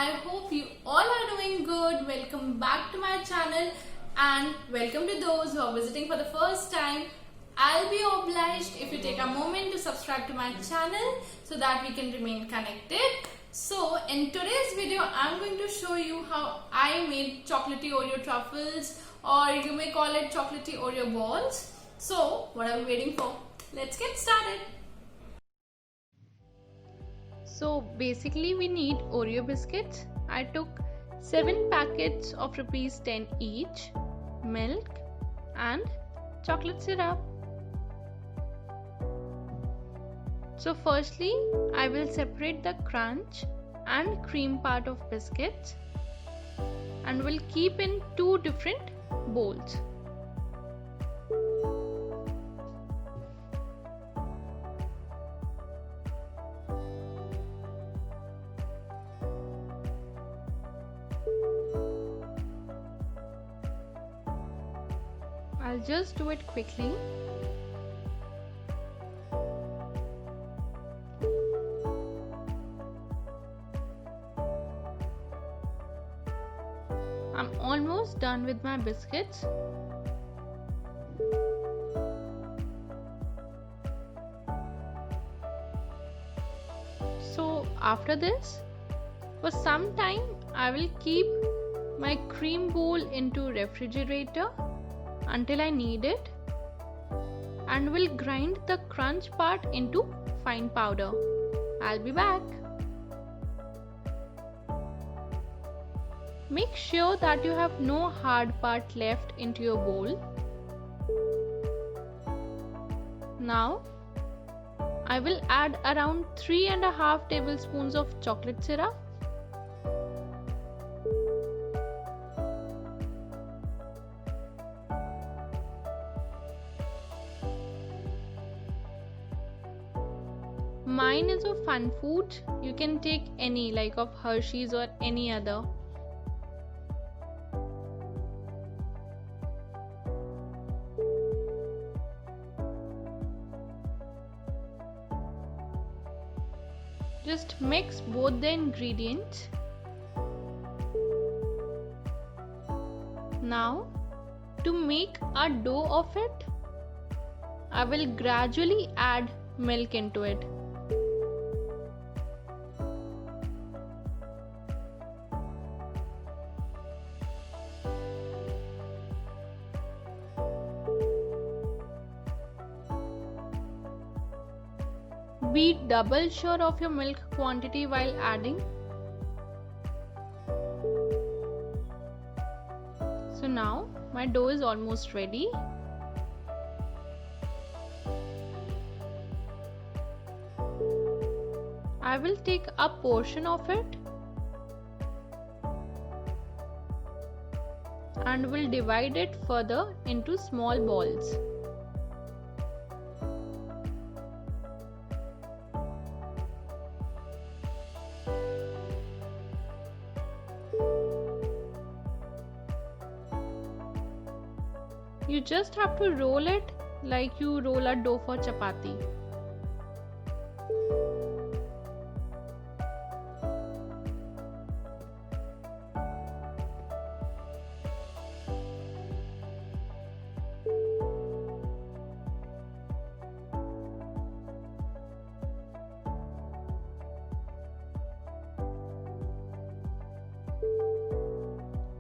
I hope you all are doing good. Welcome back to my channel and welcome to those who are visiting for the first time. I'll be obliged if you take a moment to subscribe to my channel so that we can remain connected. So in today's video, I'm going to show you how I made chocolatey Oreo truffles, or you may call it chocolatey Oreo balls. So what are we waiting for? Let's get started. So basically we need Oreo biscuits. I took 7 packets of rupees 10 each, milk and chocolate syrup. So firstly I will separate the crunch and cream part of biscuits and will keep in 2 different bowls. I'll just do it quickly. I'm almost done with my biscuits. So after this, for some time I will keep my cream bowl into refrigerator until I need it, and will grind the crunch part into fine powder. I'll be back. Make sure that you have no hard part left into your bowl. Now I will add around 3.5 tablespoons of chocolate syrup. Mine is of Fun Foods. You can take any, like of Hershey's or any other. Just mix both the ingredients. Now, to make a dough of it, I will gradually add milk into it. Be double sure of your milk quantity while adding. So now my dough is almost ready. I will take a portion of it and will divide it further into small balls. You just have to roll it like you roll a dough for chapati.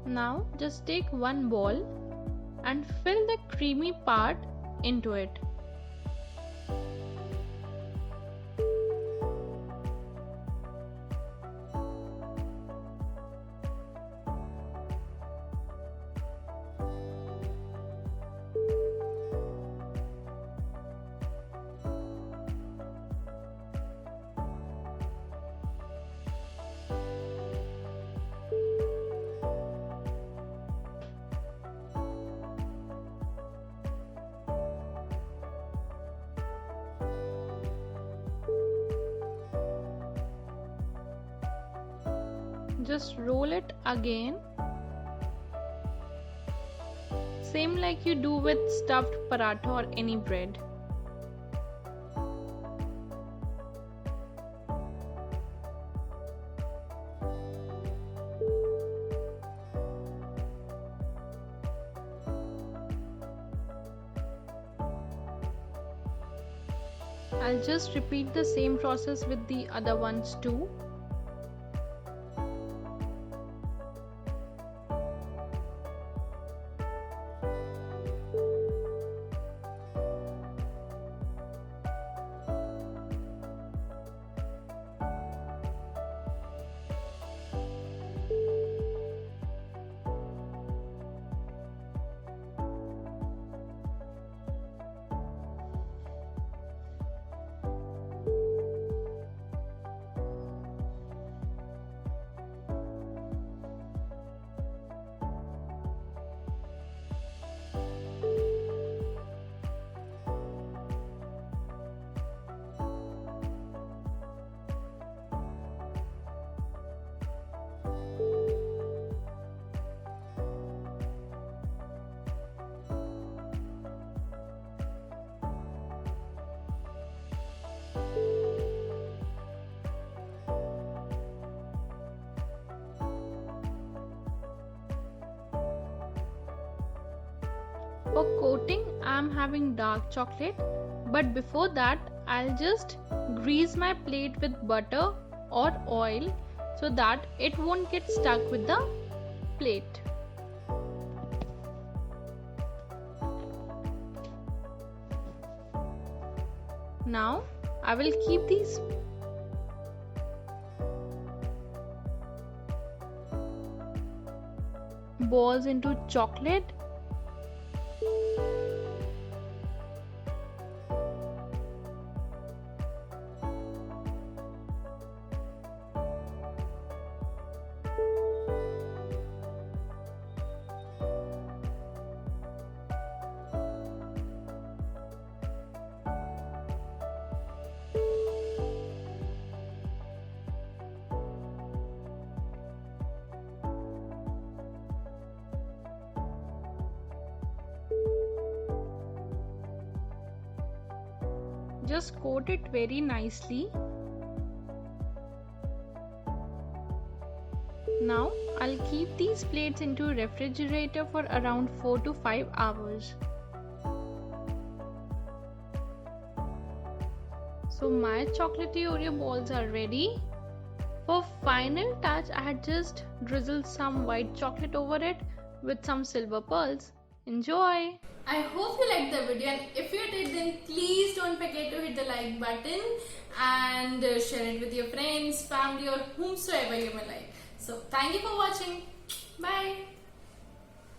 Now just take one ball and fill the creamy part into it. Just roll it again, same like you do with stuffed paratha or any bread. I'll just repeat the same process with the other ones too. For coating, I'm having dark chocolate, but before that, I'll just grease my plate with butter or oil so that it won't get stuck with the plate. Now, I will keep these balls into chocolate. Just coat it very nicely. Now I'll keep these plates into refrigerator for around 4 to 5 hours. So my chocolatey Oreo balls are ready. For final touch, I had just drizzled some white chocolate over it with some silver pearls. Enjoy! I hope you liked the video, and if you did, then please don't forget to hit the like button and share it with your friends, family, or whomsoever you may like. So thank you for watching.